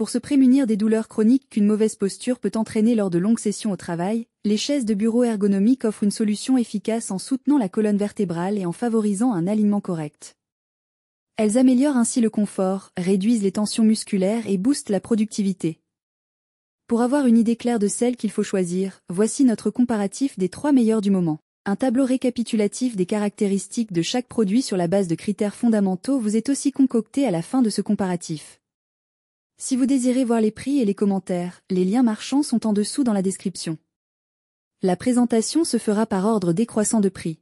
Pour se prémunir des douleurs chroniques qu'une mauvaise posture peut entraîner lors de longues sessions au travail, les chaises de bureau ergonomiques offrent une solution efficace en soutenant la colonne vertébrale et en favorisant un alignement correct. Elles améliorent ainsi le confort, réduisent les tensions musculaires et boostent la productivité. Pour avoir une idée claire de celle qu'il faut choisir, voici notre comparatif des 3 meilleures du moment. Un tableau récapitulatif des caractéristiques de chaque produit sur la base de critères fondamentaux vous est aussi concocté à la fin de ce comparatif. Si vous désirez voir les prix et les commentaires, les liens marchands sont en dessous dans la description. La présentation se fera par ordre décroissant de prix.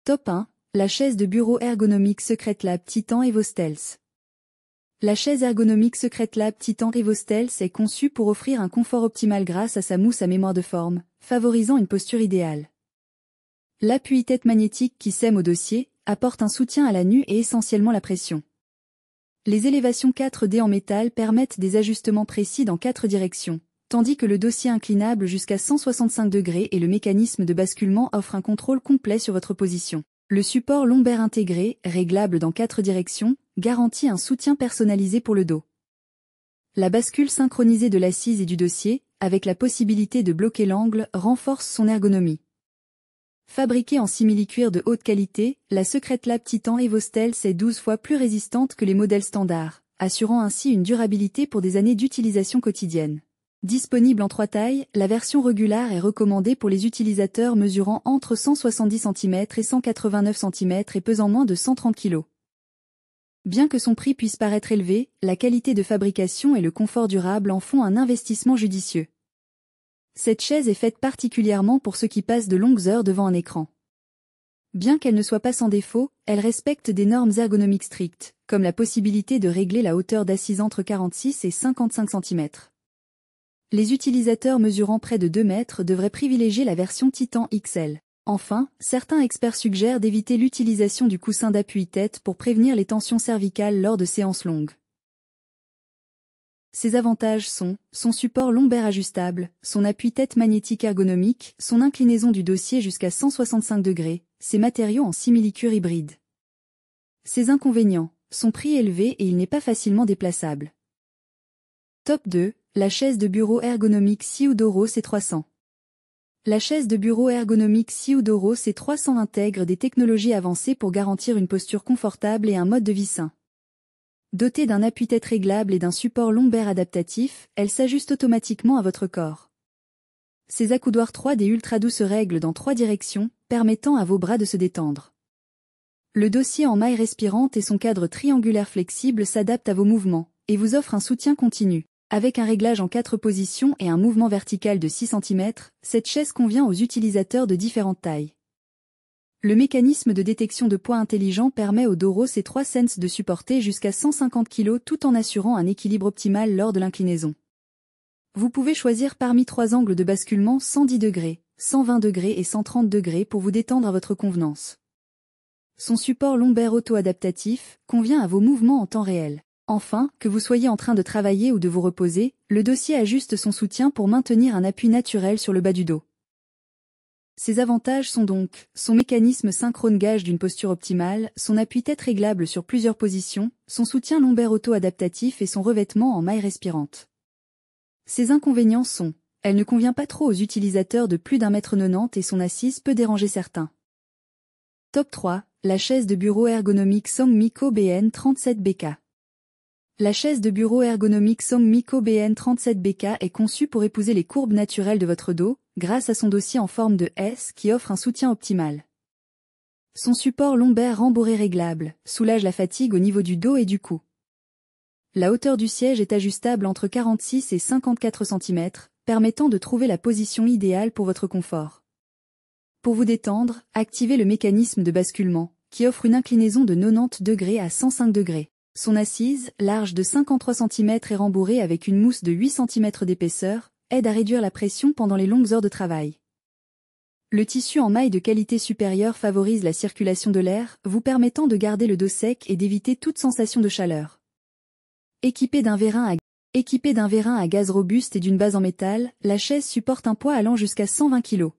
Top 1. La chaise de bureau ergonomique Secretlab Titan Evo Stealth. La chaise ergonomique Secretlab Titan Evo Stealth est conçue pour offrir un confort optimal grâce à sa mousse à mémoire de forme, favorisant une posture idéale. L'appui-tête magnétique qui sème au dossier apporte un soutien à la nuque et essentiellement la pression. Les élévations 4D en métal permettent des ajustements précis dans 4 directions, tandis que le dossier inclinable jusqu'à 165 degrés et le mécanisme de basculement offrent un contrôle complet sur votre position. Le support lombaire intégré, réglable dans 4 directions, garantit un soutien personnalisé pour le dos. La bascule synchronisée de l'assise et du dossier, avec la possibilité de bloquer l'angle, renforce son ergonomie. Fabriquée en simili-cuir de haute qualité, la Secretlab Titan Evo Stealth est 12 fois plus résistante que les modèles standards, assurant ainsi une durabilité pour des années d'utilisation quotidienne. Disponible en 3 tailles, la version Regular est recommandée pour les utilisateurs mesurant entre 170 cm et 189 cm et pesant moins de 130 kg. Bien que son prix puisse paraître élevé, la qualité de fabrication et le confort durable en font un investissement judicieux. Cette chaise est faite particulièrement pour ceux qui passent de longues heures devant un écran. Bien qu'elle ne soit pas sans défaut, elle respecte des normes ergonomiques strictes, comme la possibilité de régler la hauteur d'assise entre 46 et 55 cm. Les utilisateurs mesurant près de 2 mètres devraient privilégier la version Titan XL. Enfin, certains experts suggèrent d'éviter l'utilisation du coussin d'appui-tête pour prévenir les tensions cervicales lors de séances longues. Ses avantages sont son support lombaire ajustable, son appui-tête magnétique ergonomique, son inclinaison du dossier jusqu'à 165 degrés, ses matériaux en simili-cuir hybride. Ses inconvénients, son prix élevé et il n'est pas facilement déplaçable. Top 2, la chaise de bureau ergonomique Siudoro C300. La chaise de bureau ergonomique Siudoro C300 intègre des technologies avancées pour garantir une posture confortable et un mode de vie sain. Dotée d'un appui-tête réglable et d'un support lombaire adaptatif, elle s'ajuste automatiquement à votre corps. Ses accoudoirs 3D ultra doux se règlent dans 3 directions, permettant à vos bras de se détendre. Le dossier en maille respirante et son cadre triangulaire flexible s'adaptent à vos mouvements, et vous offrent un soutien continu. Avec un réglage en 4 positions et un mouvement vertical de 6 cm, cette chaise convient aux utilisateurs de différentes tailles. Le mécanisme de détection de poids intelligent permet au Doro C3 Sense de supporter jusqu'à 150 kg tout en assurant un équilibre optimal lors de l'inclinaison. Vous pouvez choisir parmi 3 angles de basculement 110 degrés, 120 degrés et 130 degrés pour vous détendre à votre convenance. Son support lombaire auto-adaptatif convient à vos mouvements en temps réel. Enfin, que vous soyez en train de travailler ou de vous reposer, le dossier ajuste son soutien pour maintenir un appui naturel sur le bas du dos. Ses avantages sont donc son mécanisme synchrone gage d'une posture optimale, son appui-tête réglable sur plusieurs positions, son soutien lombaire auto-adaptatif et son revêtement en maille respirante. Ses inconvénients sont, elle ne convient pas trop aux utilisateurs de plus d'1,90 m et son assise peut déranger certains. Top 3, la chaise de bureau ergonomique Sommico BN37BK. La chaise de bureau ergonomique Sommico BN37BK est conçue pour épouser les courbes naturelles de votre dos, grâce à son dossier en forme de S qui offre un soutien optimal. Son support lombaire rembourré réglable soulage la fatigue au niveau du dos et du cou. La hauteur du siège est ajustable entre 46 et 54 cm, permettant de trouver la position idéale pour votre confort. Pour vous détendre, activez le mécanisme de basculement, qui offre une inclinaison de 90 degrés à 105 degrés. Son assise, large de 53 cm et rembourrée avec une mousse de 8 cm d'épaisseur, aide à réduire la pression pendant les longues heures de travail. Le tissu en maille de qualité supérieure favorise la circulation de l'air, vous permettant de garder le dos sec et d'éviter toute sensation de chaleur. Équipée d'un vérin à gaz robuste et d'une base en métal, la chaise supporte un poids allant jusqu'à 120 kg.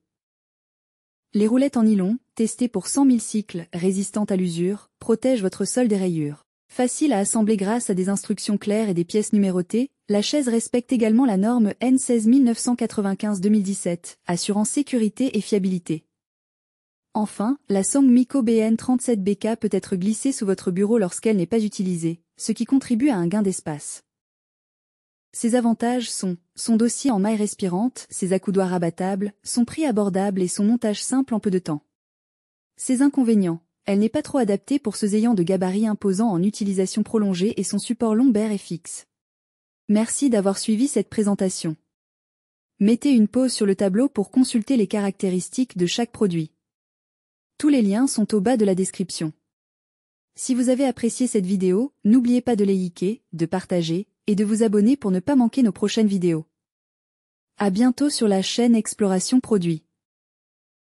Les roulettes en nylon, testées pour 100 000 cycles, résistantes à l'usure, protègent votre sol des rayures. Facile à assembler grâce à des instructions claires et des pièces numérotées, la chaise respecte également la norme N16995-2017, assurant sécurité et fiabilité. Enfin, la Song Miko BN37BK peut être glissée sous votre bureau lorsqu'elle n'est pas utilisée, ce qui contribue à un gain d'espace. Ses avantages sont son dossier en maille respirante, ses accoudoirs abattables, son prix abordable et son montage simple en peu de temps. Ses inconvénients, elle n'est pas trop adaptée pour ceux ayant de gabarits imposants en utilisation prolongée et son support lombaire est fixe. Merci d'avoir suivi cette présentation. Mettez une pause sur le tableau pour consulter les caractéristiques de chaque produit. Tous les liens sont au bas de la description. Si vous avez apprécié cette vidéo, n'oubliez pas de liker, de partager, et de vous abonner pour ne pas manquer nos prochaines vidéos. À bientôt sur la chaîne Exploration Produits.